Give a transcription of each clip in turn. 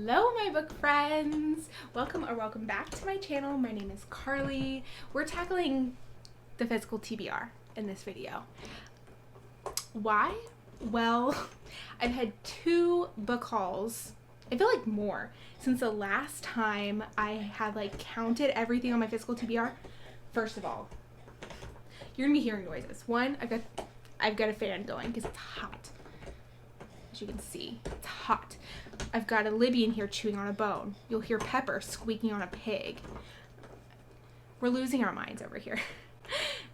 Hello my book friends! Welcome or welcome back to my channel. My name is Carly. We're tackling the physical TBR in this video. Why? Well, I've had 2 book hauls, I feel like more, since the last time I had counted everything on my physical TBR. First of all, you're gonna be hearing noises. One, I've got a fan going because it's hot. As you can see, it's hot. I've got a Libby in here chewing on a bone. You'll hear Pepper squeaking on a pig. We're losing our minds over here.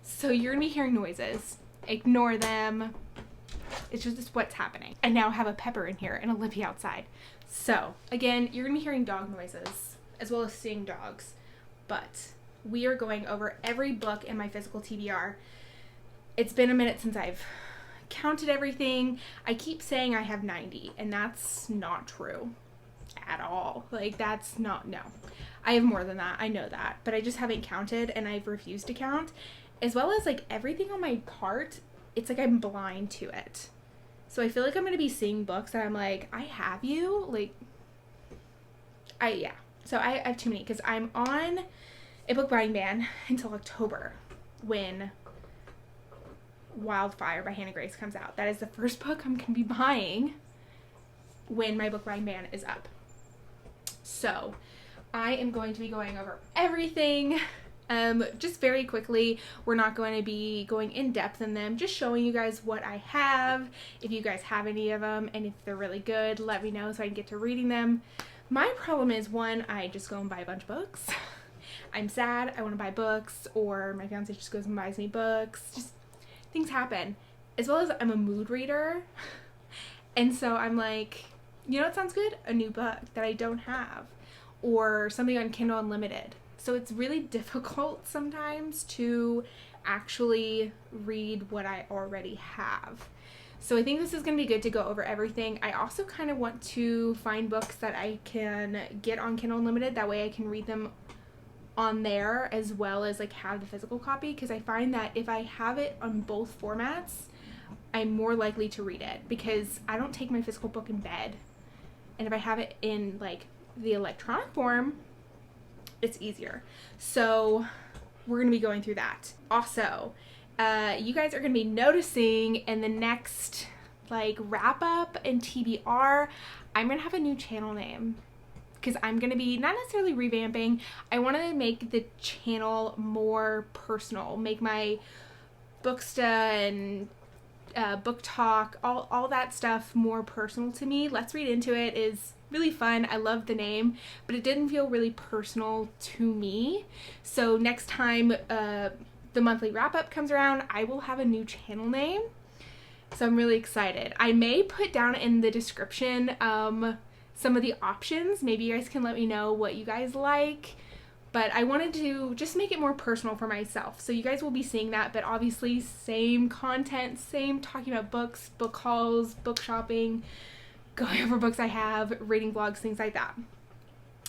So you're gonna be hearing noises. Ignore them. It's just what's happening. I now have a Pepper in here and a Libby outside. So again, you're gonna be hearing dog noises as well as seeing dogs. But we are going over every book in my physical TBR. It's been a minute since I've counted everything. I keep saying I have 90 and that's not true at all. That's not, no. I have more than that. I know that, but I just haven't counted and I've refused to count. As well as everything on my cart, it's I'm blind to it. So I feel like I'm going to be seeing books that I'm I have you? Yeah. So I have too many because I'm on a book buying ban until October when Wildfire by Hannah Grace comes out. That is the first book I'm going to be buying when my book buying ban is up. So I am going to be going over everything just very quickly. We're not going to be going in depth in them, just showing you guys what I have. If you guys have any of them and if they're really good, let me know so I can get to reading them. My problem is, one, I just go and buy a bunch of books. I'm sad, I want to buy books, or my fiance just goes and buys me books. Just things happen. As well as I'm a mood reader. And so I'm you know what sounds good? A new book that I don't have. Or something on Kindle Unlimited. So it's really difficult sometimes to actually read what I already have. So I think this is going to be good to go over everything. I also kind of want to find books that I can get on Kindle Unlimited. That way I can read them on there as well as have the physical copy, because I find that if I have it on both formats, I'm more likely to read it because I don't take my physical book in bed, and if I have it in the electronic form, it's easier. So we're gonna be going through that. Also, you guys are gonna be noticing in the next wrap up and TBR, I'm gonna have a new channel name. Because I'm going to be not necessarily revamping. I want to make the channel more personal. Make my booksta and booktok, all that stuff more personal to me. Let's Read Into It is really fun. I love the name, but it didn't feel really personal to me. So next time the monthly wrap up comes around, I will have a new channel name. So I'm really excited. I may put down in the description some of the options. Maybe you guys can let me know what you guys like, but I wanted to just make it more personal for myself. So you guys will be seeing that, but obviously same content, same talking about books, book hauls, book shopping, going over books I have, reading vlogs, things like that.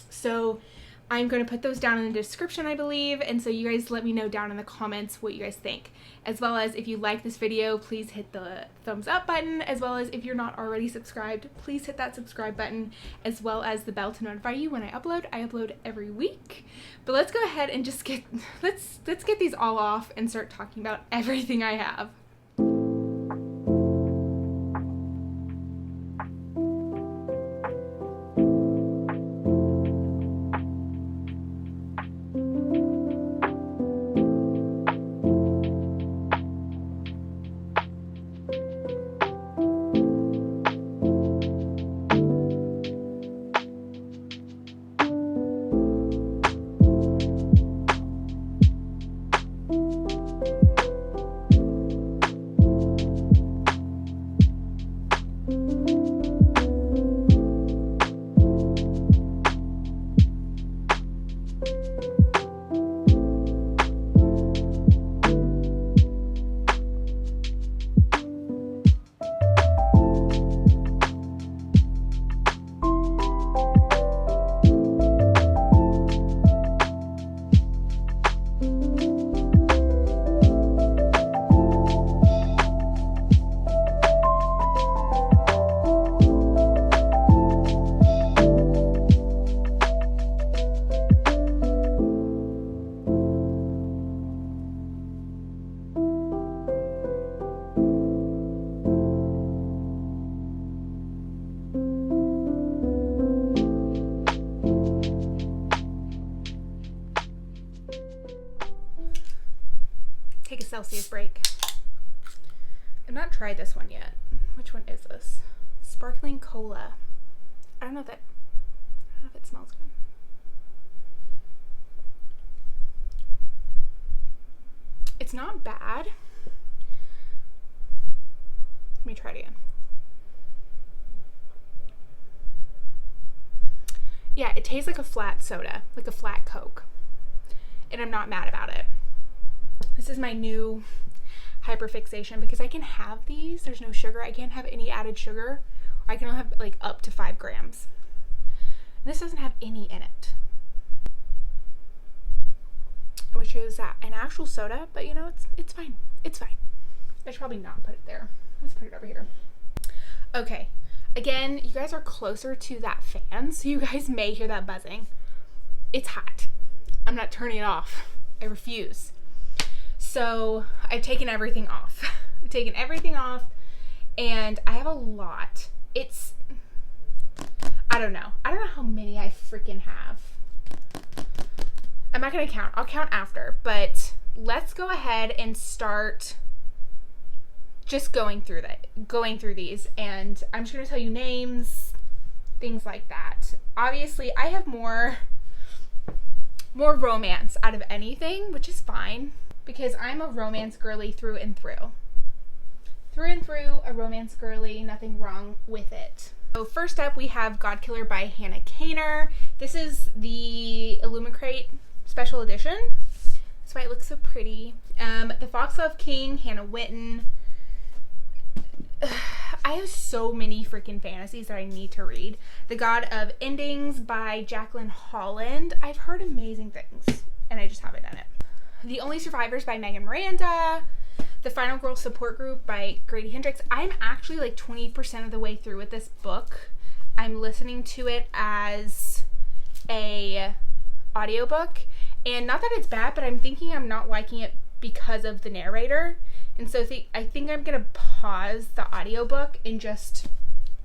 So I'm going to put those down in the description, I believe, and so you guys let me know down in the comments what you guys think. As well as if you like this video, please hit the thumbs up button, as well as if you're not already subscribed, please hit that subscribe button, as well as the bell to notify you when I upload. I upload every week. But let's go ahead and just let's get these all off and start talking about everything I have. Celsius break. I've not tried this one yet. Which one is this? Sparkling cola. I don't know if it smells good. It's not bad. Let me try it again. Yeah, it tastes like a flat soda, like a flat Coke. And I'm not mad about it. This is my new hyperfixation because I can have these. There's no sugar. I can't have any added sugar. I can only have like up to 5 grams. And this doesn't have any in it. Which is an actual soda, but you know, it's fine. It's fine. I should probably not put it there. Let's put it over here. Okay. Again, you guys are closer to that fan, so you guys may hear that buzzing. It's hot. I'm not turning it off. I refuse. So I've taken everything off. I've taken everything off, and I have a lot. I don't know how many I freaking have. I'm not going to count. I'll count after, but let's go ahead and start just going through these, and I'm just going to tell you names, things like that. Obviously, I have more romance out of anything, which is fine because I'm a romance girly through and through. Through and through, a romance girly, nothing wrong with it. So first up, we have Godkiller by Hannah Kaner. This is the Illumicrate special edition. That's why it looks so pretty. The Foxglove King, Hannah Witten. I have so many freaking fantasies that I need to read. The God of Endings by Jacqueline Holland. I've heard amazing things, and I just haven't done it. The Only Survivors by Megan Miranda. The Final Girl Support Group by Grady Hendrix. I'm actually like 20% of the way through with this book. I'm listening to it as a audiobook, and not that it's bad, but I'm thinking I'm not liking it because of the narrator. And so I think I'm going to pause the audiobook and just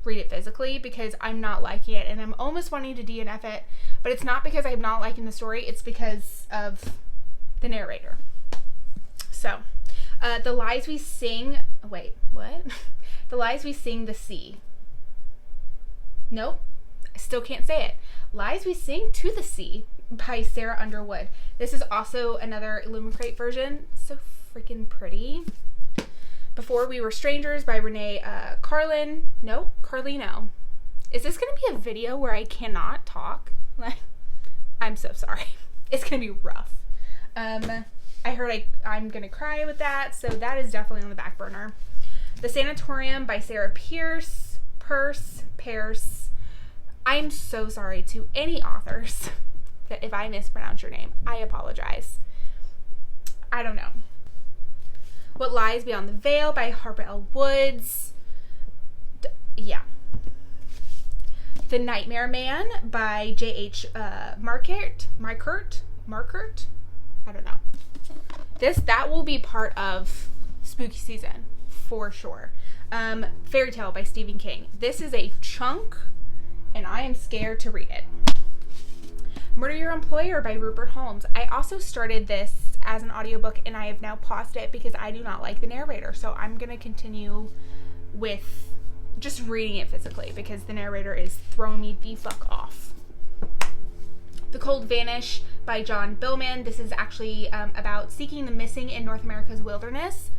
read it physically because I'm not liking it, and I'm almost wanting to DNF it, but it's not because I'm not liking the story, it's because of the narrator. So, The Lies We Sing, wait, what? The Lies We Sing the Sea. Nope, I still can't say it. Lies We Sing to the Sea by Sarah Underwood. This is also another Illumicrate version. So freaking pretty. Before We Were Strangers by Renee Carlino. Is this going to be a video where I cannot talk? I'm so sorry. It's going to be rough. I heard I'm going to cry with that, so that is definitely on the back burner. The Sanatorium by Sarah Pierce. I'm so sorry to any authors that if I mispronounce your name, I apologize. I don't know. What Lies Beyond the Veil by Harper L. Woods. Yeah. The Nightmare Man by J.H. Markert. I don't know. That will be part of spooky season for sure. Fairy Tale by Stephen King. This is a chunk, and I am scared to read it. Murder Your Employer by Rupert Holmes. I also started this as an audiobook, and I have now paused it because I do not like the narrator. So I'm going to continue with just reading it physically because the narrator is throwing me the fuck off. The Cold Vanish by John Billman. This is actually about seeking the missing in North America's wilderness.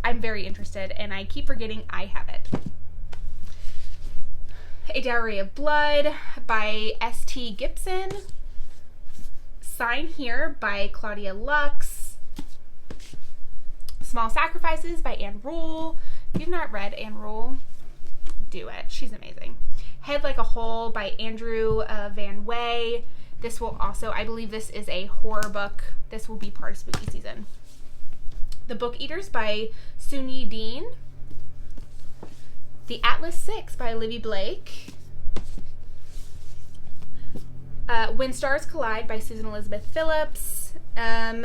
I'm very interested, and I keep forgetting I have it. A Diary of Blood by S.T. Gibson. Sign Here by Claudia Lux. Small Sacrifices by Anne Rule. If you've not read Anne Rule, do it. She's amazing. Head Like a Hole by Andrew Van Way. This will also, I believe this is a horror book. This will be part of spooky season. The Book Eaters by Suni Dean. The Atlas 6 by Livy Blake. When Stars Collide by Susan Elizabeth Phillips. And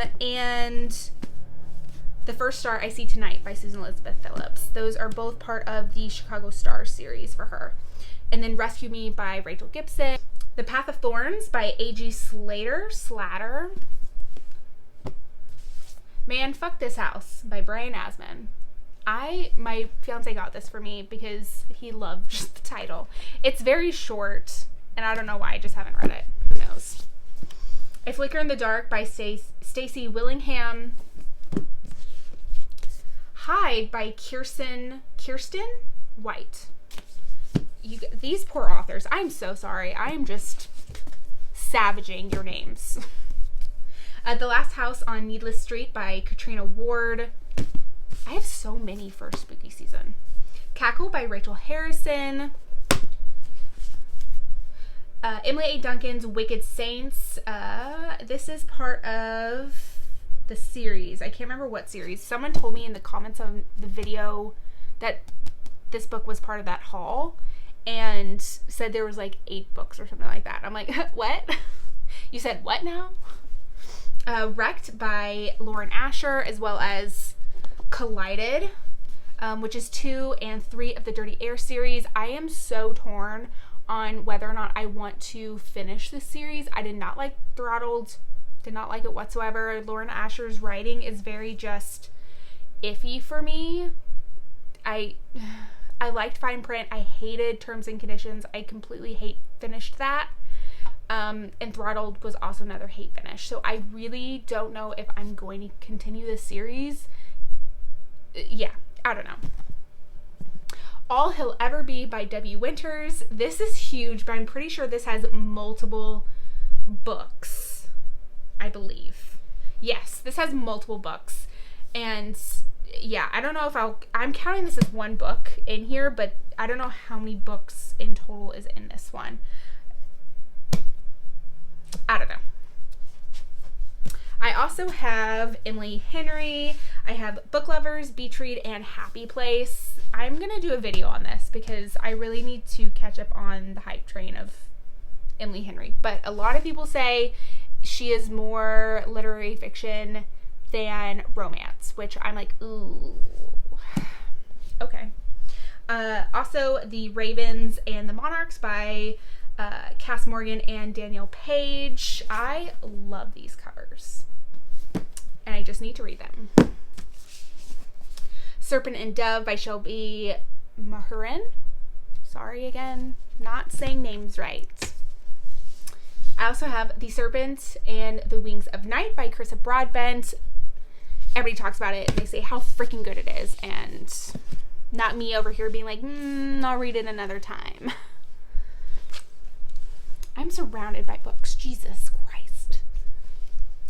The First Star I See Tonight by Susan Elizabeth Phillips. Those are both part of the Chicago Stars series for her. And then Rescue Me by Rachel Gibson. The Path of Thorns by A.G. Slatter. Man, Fuck This House by Brian Asman. My fiance got this for me because he loved just the title. It's very short, and I don't know why, I just haven't read it. Who knows? A Flicker in the Dark by Stacey Willingham. Hide by Kirsten White. These poor authors. I'm so sorry. I am just savaging your names. The Last House on Needless Street by Katrina Ward. I have so many for spooky season. Cackle by Rachel Harrison. Emily A. Duncan's Wicked Saints. This is part of the series. I can't remember what series. Someone told me in the comments on the video that this book was part of that haul and said there was like 8 books or something like that. I'm like, what? You said what now? Wrecked by Lauren Asher, as well as Collided, which is 2 and 3 of the Dirty Air series. I am so torn on whether or not I want to finish this series. I did not like Throttled, did not like it whatsoever. Lauren Asher's writing is very just iffy for me. I liked Fine Print. I hated Terms and Conditions. I completely finished that. And Throttled was also another hate finish. So I really don't know if I'm going to continue this series. Yeah, I don't know. All He'll Ever Be by W. Winters. This is huge, but I'm pretty sure this has multiple books, I believe. Yes, this has multiple books. And yeah, I don't know if I'm counting this as one book in here, but I don't know how many books in total is in this one. I don't know. I also have Emily Henry. I have Book Lovers, Beach Read, and Happy Place. I'm going to do a video on this because I really need to catch up on the hype train of Emily Henry. But a lot of people say she is more literary fiction than romance, which I'm like, ooh. Okay. Also, The Ravens and the Monarchs by Cass Morgan and Danielle Page. I love these covers, and I just need to read them. Serpent and Dove by Shelby Mahurin. Sorry again, not saying names right. I also have The Serpent and the Wings of Night by Carissa Broadbent. Everybody talks about it, and they say how freaking good it is, and not me over here being like, I'll read it another time. I'm surrounded by books. Jesus Christ.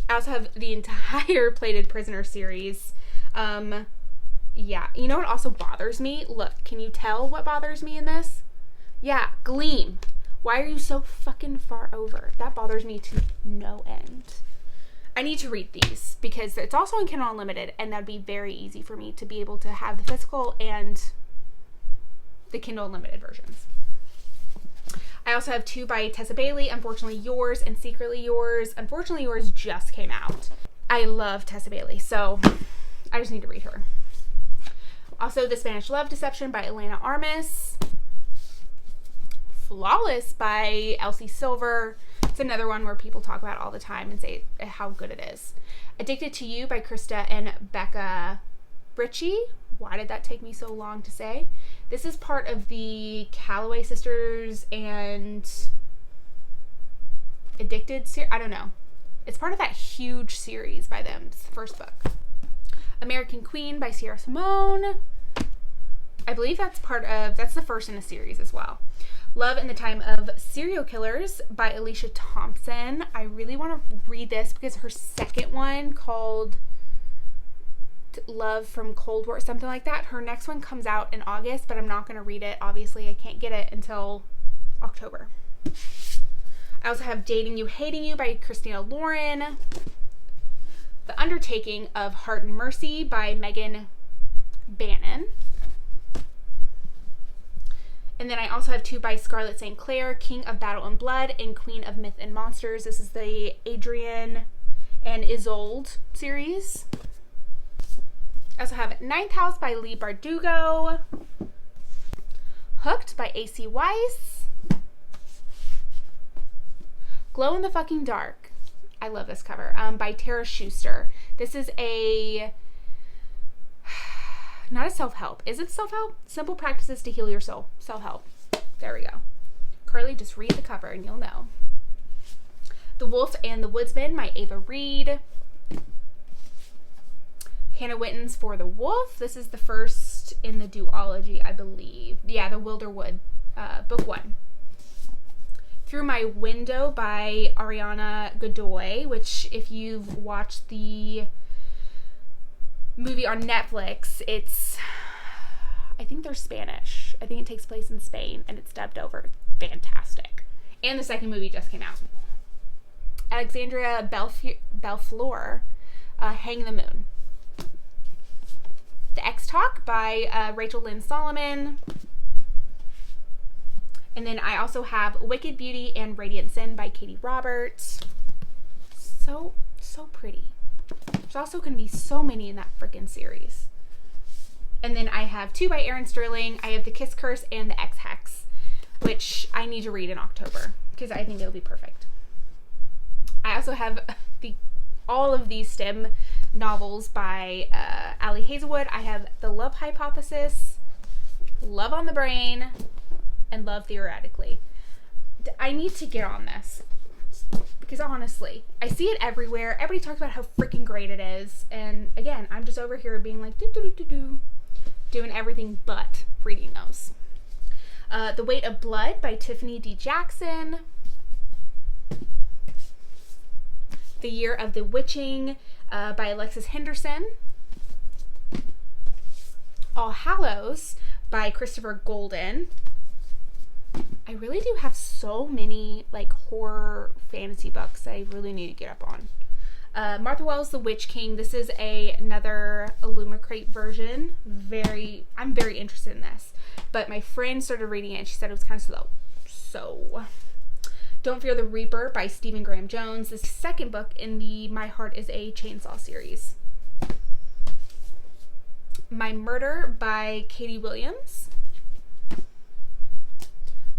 I also have the entire Plated Prisoner series. Yeah. You know what also bothers me? Look, can you tell what bothers me in this? Yeah, Gleam. Why are you so fucking far over? That bothers me to no end. I need to read these because it's also in Kindle Unlimited, and that'd be very easy for me to be able to have the physical and the Kindle Unlimited versions. I also have 2 by Tessa Bailey, Unfortunately Yours and Secretly Yours. Unfortunately Yours just came out. I love Tessa Bailey, so I just need to read her. Also, The Spanish Love Deception by Elena Armas. Flawless by Elsie Silver. It's another one where people talk about all the time and say how good it is. Addicted to You by Krista and Becca Ritchie. Why did that take me so long to say? This is part of the Calloway Sisters and Addicted series. I don't know. It's part of that huge series by them. It's the first book. American Queen by Sierra Simone. I believe that's the first in a series as well. Love in the Time of Serial Killers by Alicia Thompson. I really want to read this because her second one, called Love from Cold War, something like that. Her next one comes out in August, but I'm not going to read it. Obviously, I can't get it until October. I also have Dating You, Hating You by Christina Lauren. The Undertaking of Heart and Mercy by Megan Bannon. And then I also have 2 by Scarlett St. Clair, King of Battle and Blood and Queen of Myth and Monsters. This is the Adrienne and Isolde series. I also have Ninth House by Lee Bardugo. Hooked by A.C. Weiss. Glow in the Fucking Dark. I love this cover, by Tara Schuster. This is not a self-help. Is it self-help? Simple Practices to Heal Your Soul. Self-help. There we go. Carly, just read the cover and you'll know. The Wolf and the Woodsman, by Ava Reed. Hannah Witten's For the Wolf. This is the first in the duology, I believe. Yeah, the Wilderwood, book 1. Through My Window by Ariana Godoy, which if you've watched the movie on Netflix, I think they're Spanish. I think it takes place in Spain and it's dubbed over. Fantastic. And the second movie just came out. Alexandria Belfleur, Hang the Moon. The X-Talk by Rachel Lynn Solomon. And then I also have Wicked Beauty and Radiant Sin by Katie Roberts. So pretty. There's also going to be so many in that freaking series. And then I have 2 by Erin Sterling. I have The Kiss Curse and The X-Hex, which I need to read in October because I think it'll be perfect. I also have all of these STEM novels by Ali Hazelwood. I have The Love Hypothesis, Love on the Brain, and Love Theoretically. I need to get on this because honestly, I see it everywhere. Everybody talks about how freaking great it is. And again, I'm just over here being like, doing everything but reading those. The Weight of Blood by Tiffany D. Jackson. The Year of the Witching by Alexis Henderson. All Hallows by Christopher Golden. I really do have so many like horror fantasy books I really need to get up on. Martha Wells' The Witch King. This is another Illumicrate version. I'm very interested in this. But my friend started reading it and she said it was kind of slow. So, Don't Fear the Reaper by Stephen Graham Jones. The second book in the My Heart is a Chainsaw series. My Murder by Katie Williams.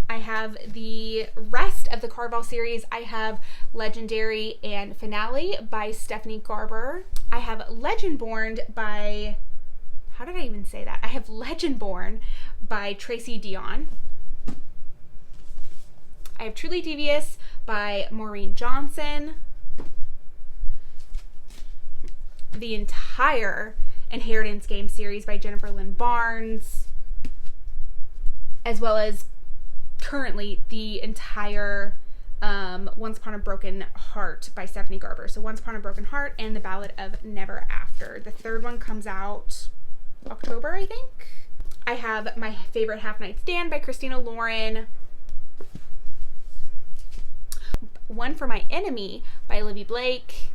I have the rest of the Carval series. I have Legendary and Finale by Stephanie Garber. I have Legendborn by, how did I even say that? I have Legendborn by Tracy Dion. I have Truly Devious by Maureen Johnson. The entire Inheritance Game series by Jennifer Lynn Barnes. As well as currently the entire Once Upon a Broken Heart by Stephanie Garber. So Once Upon a Broken Heart and The Ballad of Never After. The third one comes out October, I think. I have My Favorite Half Night Stand by Christina Lauren. One for My Enemy by Olivia Blake.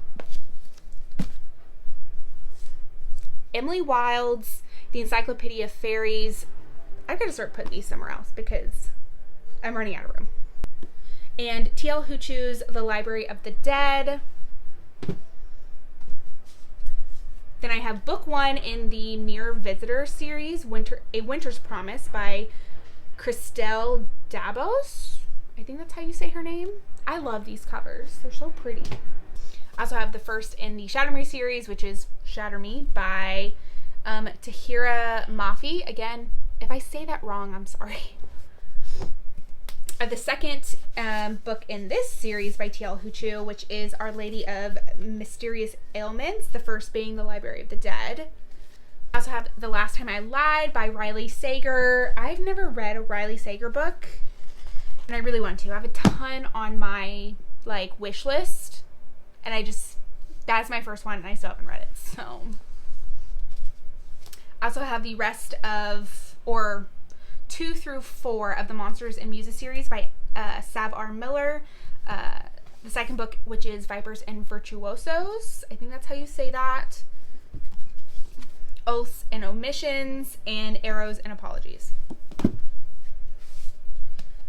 Emily Wilde's The Encyclopedia of Fairies. I've got to start putting these somewhere else because I'm running out of room. And T.L. Huchu's The Library of the Dead. Then I have book 1 in the Mirror Visitor series, A Winter's Promise by Christelle Dabos. I think that's how you say her name. I love these covers. They're so pretty. I also have the first in the Shatter Me series, which is Shatter Me by Tahira Mafi. Again, if I say that wrong, I'm sorry. The second book in this series by T.L. Huchu, which is Our Lady of Mysterious Ailments, the first being The Library of the Dead. I also have The Last Time I Lied by Riley Sager. I've never read a Riley Sager book, and I really want to. I have a ton on my wish list, and that's my first one, and I still haven't read it. So I also have the rest of, or 2 through 4 of the Monsters and Muses series by Sav R. Miller. The second book, which is Vipers and Virtuosos. I think that's how you say that. Oaths and Omissions, and Arrows and Apologies.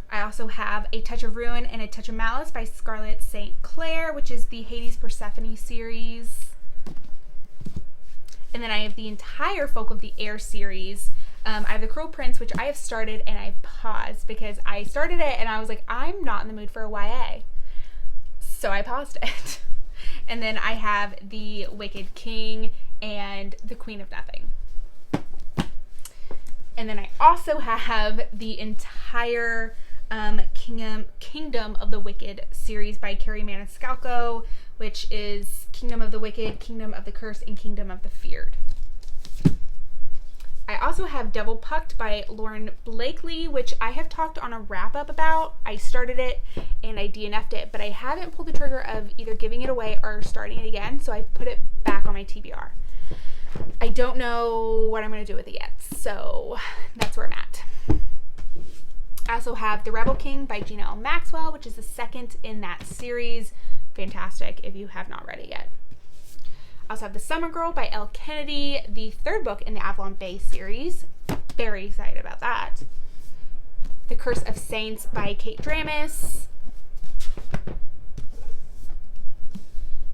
I also have A Touch of Ruin and A Touch of Malice by Scarlett St. Clair, which is the Hades Persephone series. And then I have the entire Folk of the Air series. I have The Cruel Prince, which I have started and I've paused because I started it and I was like, I'm not in the mood for a YA. So I paused it. And then I have the Wicked King and the Queen of Nothing. And then I also have the entire Kingdom of the Wicked series by Carrie Maniscalco, which is Kingdom of the Wicked, Kingdom of the Cursed, and Kingdom of the Feared. I also have Double Pucked by Lauren Blakely, which I have talked on a wrap-up about. I started it and I DNF'd it, but I haven't pulled the trigger of either giving it away or starting it again, so I put it back on my TBR. I don't know what I'm going to do with it yet, so that's where I'm at. I also have The Rebel King by Gina L. Maxwell, which is the second in that series. Fantastic if you have not read it yet. I also have The Summer Girl by Elle Kennedy, the third book in the Avalon Bay series. Very excited about that. The Curse of Saints by Kate Dramis.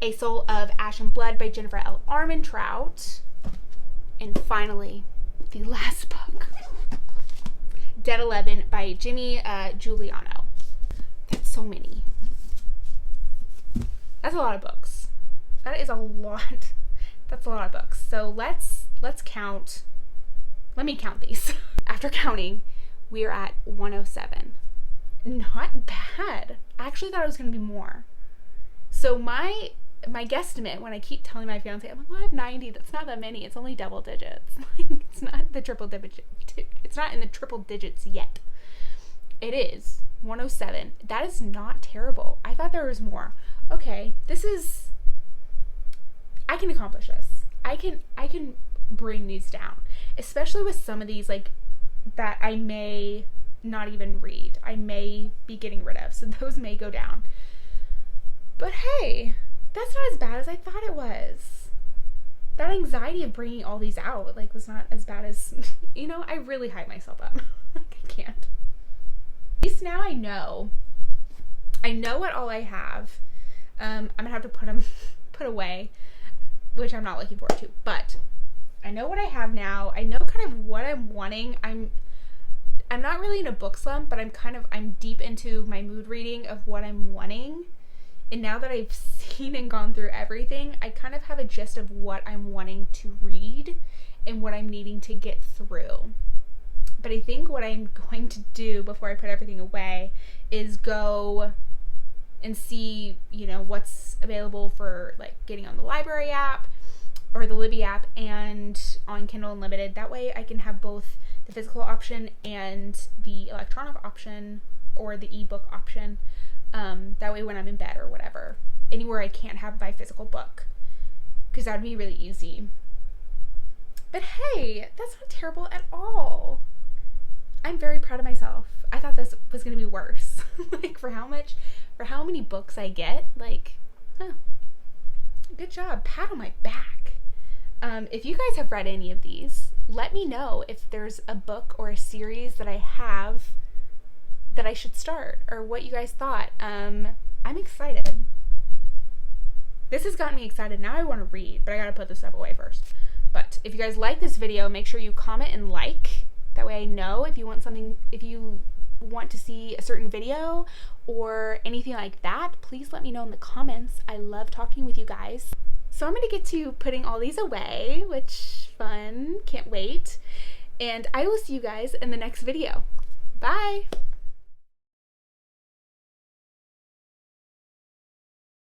A Soul of Ash and Blood by Jennifer L. Armentrout. And finally, the last book, Dead 11 by Jimmy Giuliano. That's so many. That's a lot of books. That is a lot. That's a lot of books. So let's count. Let me count these. After counting, we are at 107. Not bad. I actually thought it was going to be more. So my guesstimate, when I keep telling my fiance, I'm like, well, I have 90. That's not that many. It's only double digits. It's not the triple digits. It's not in the triple digits yet. It is 107. That is not terrible. I thought there was more. Okay, I can accomplish this. I can bring these down, especially with some of these like that I may not even read. I may be getting rid of, so those may go down. But hey, that's not as bad as I thought it was. That anxiety of bringing all these out was not as bad as, I really hype myself up. I can't. At least now I know what all I have. I'm gonna have to put away, which I'm not looking forward to, but I know what I have now. I know kind of what I'm wanting. I'm not really in a book slump, but I'm deep into my mood reading of what I'm wanting. And now that I've seen and gone through everything, I kind of have a gist of what I'm wanting to read and what I'm needing to get through. But I think what I'm going to do before I put everything away is go and see, what's available for getting on the library app or the Libby app and on Kindle Unlimited. That way I can have both the physical option and the electronic option or the ebook option. That way when I'm in bed or whatever, anywhere I can't have my physical book, because that would be really easy. But hey, that's not terrible at all. I'm very proud of myself. I thought this was going to be worse. For how many books I get, good job, pat on my back. If you guys have read any of these, let me know if there's a book or a series that I have that I should start, or what you guys thought. I'm excited. This has gotten me excited. Now I want to read, but I gotta put this stuff away first. But if you guys like this video, make sure you comment and like. That way I know if you want to see a certain video or anything like that, please let me know in the comments. I love talking with you guys. So I'm gonna get to putting all these away, which fun, can't wait. And I will see you guys in the next video. Bye!